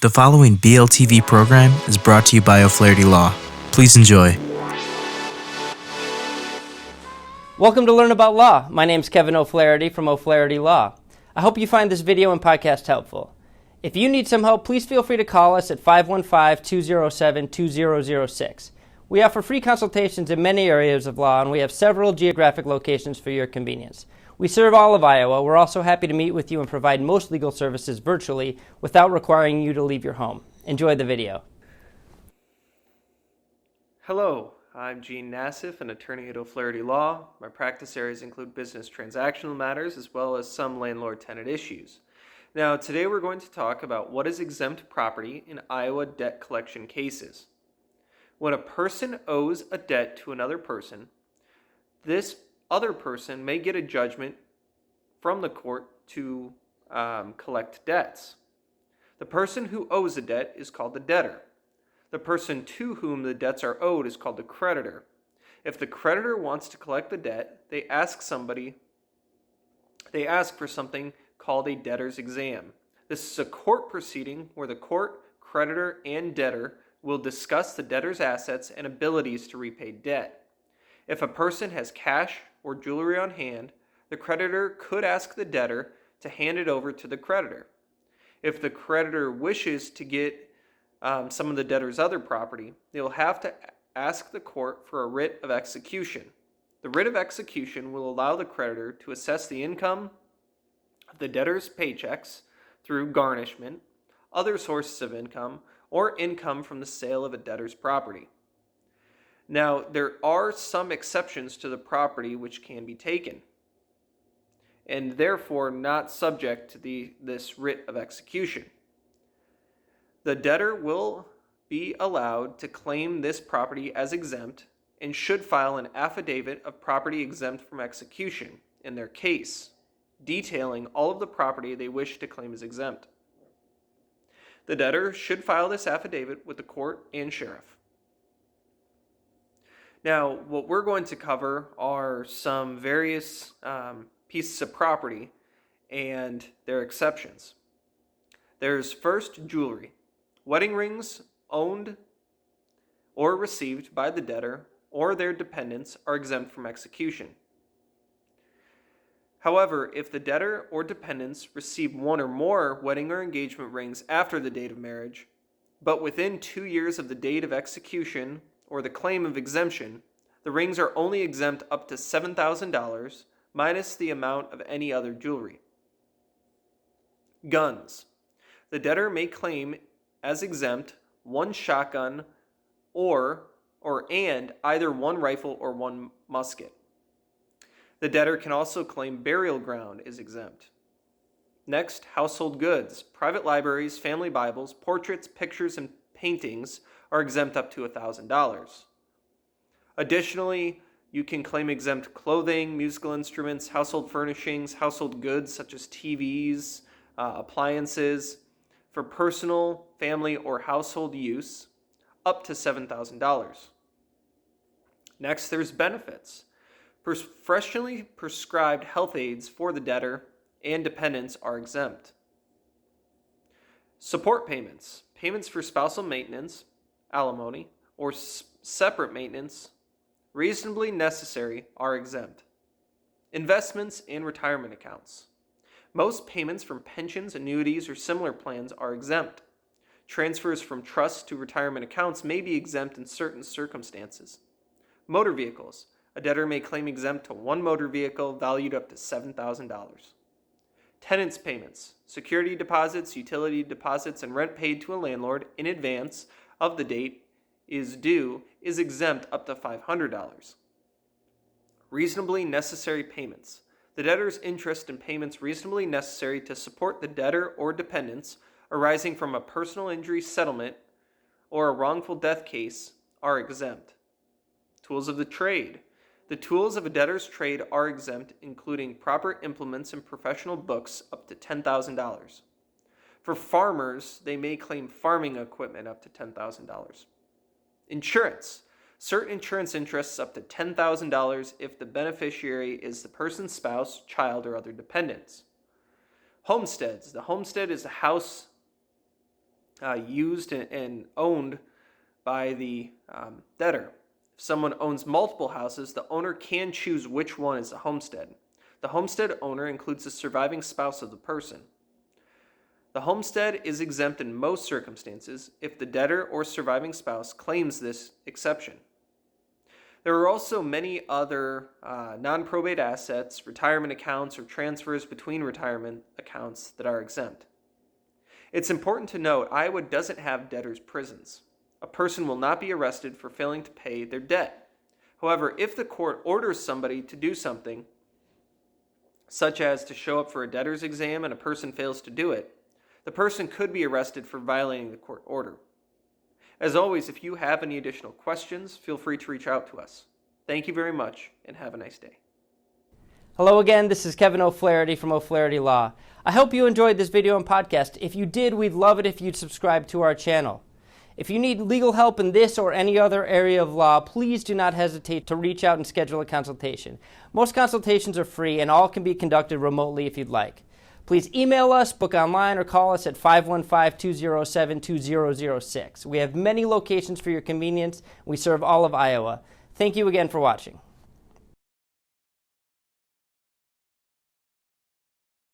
The following BLTV program is brought to you by O'Flaherty Law. Please enjoy. Welcome to Learn About Law. My name is Kevin O'Flaherty from O'Flaherty Law. I hope you find this video and podcast helpful. If you need some help, please feel free to call us at 515-207-2006. We offer free consultations in many areas of law, and we have several geographic locations for your convenience. We serve all of Iowa. We're also happy to meet with you and provide most legal services virtually without requiring you to leave your home. Enjoy the video. Hello, I'm Gene Nassif, an attorney at O'Flaherty Law. My practice areas include business transactional matters as well as some landlord-tenant issues. Now, today we're going to talk about what is exempt property in Iowa debt collection cases. When a person owes a debt to another person, this other person may get a judgment from the court to collect debts. The person who owes a debt is called the debtor. The person to whom the debts are owed is called the creditor. If the creditor wants to collect the debt, they ask for something called a debtor's exam. This is a court proceeding where the court, creditor, and debtor will discuss the debtor's assets and abilities to repay debt. If a person has cash or jewelry on hand, the creditor could ask the debtor to hand it over to the creditor. If the creditor wishes to get some of the debtor's other property, they will have to ask the court for a writ of execution. The writ of execution will allow the creditor to assess the income of the debtor's paychecks through garnishment, other sources of income, or income from the sale of a debtor's property. Now, there are some exceptions to the property which can be taken, and therefore not subject to this writ of execution. The debtor will be allowed to claim this property as exempt and should file an affidavit of property exempt from execution in their case, detailing all of the property they wish to claim as exempt. The debtor should file this affidavit with the court and sheriff. Now, what we're going to cover are some various pieces of property and their exceptions. There's first jewelry. Wedding rings owned or received by the debtor or their dependents are exempt from execution. However, if the debtor or dependents receive one or more wedding or engagement rings after the date of marriage, but within 2 years of the date of execution or the claim of exemption, the rings are only exempt up to $7,000 minus the amount of any other jewelry. Guns. The debtor may claim as exempt one shotgun and either one rifle or one musket. The debtor can also claim burial ground is exempt. Next, household goods. Private libraries, family Bibles, portraits, pictures, and paintings are exempt up to $1,000. Additionally, you can claim exempt clothing, musical instruments, household furnishings, household goods such as TVs, appliances, for personal, family, or household use, up to $7,000. Next, there's benefits. Professionally prescribed health aids for the debtor and dependents are exempt. Support payments. Payments for spousal maintenance, alimony, or separate maintenance, reasonably necessary, are exempt. Investments and retirement accounts. Most payments from pensions, annuities, or similar plans are exempt. Transfers from trusts to retirement accounts may be exempt in certain circumstances. Motor vehicles. A debtor may claim exempt to one motor vehicle valued up to $7,000. Tenants' payments, security deposits, utility deposits, and rent paid to a landlord in advance of the date is due is exempt up to $500. Reasonably necessary payments. The debtor's interest in payments reasonably necessary to support the debtor or dependents arising from a personal injury settlement or a wrongful death case are exempt. Tools of the trade. The tools of a debtor's trade are exempt, including proper implements and professional books up to $10,000. For farmers, they may claim farming equipment up to $10,000. Insurance. Certain insurance interests up to $10,000 if the beneficiary is the person's spouse, child, or other dependents. Homesteads. The homestead is a house used and owned by the debtor. If someone owns multiple houses, the owner can choose which one is a homestead. The homestead owner includes the surviving spouse of the person. The homestead is exempt in most circumstances if the debtor or surviving spouse claims this exception. There are also many other non-probate assets, retirement accounts, or transfers between retirement accounts that are exempt. It's important to note Iowa doesn't have debtors' prisons. A person will not be arrested for failing to pay their debt. However, if the court orders somebody to do something, such as to show up for a debtor's exam and a person fails to do it, the person could be arrested for violating the court order. As always, if you have any additional questions, feel free to reach out to us. Thank you very much, and have a nice day. Hello again, this is Kevin O'Flaherty from O'Flaherty Law. I hope you enjoyed this video and podcast. If you did, we'd love it if you'd subscribe to our channel. If you need legal help in this or any other area of law, please do not hesitate to reach out and schedule a consultation. Most consultations are free and all can be conducted remotely if you'd like. Please email us, book online, or call us at 515-207-2006. We have many locations for your convenience. We serve all of Iowa. Thank you again for watching.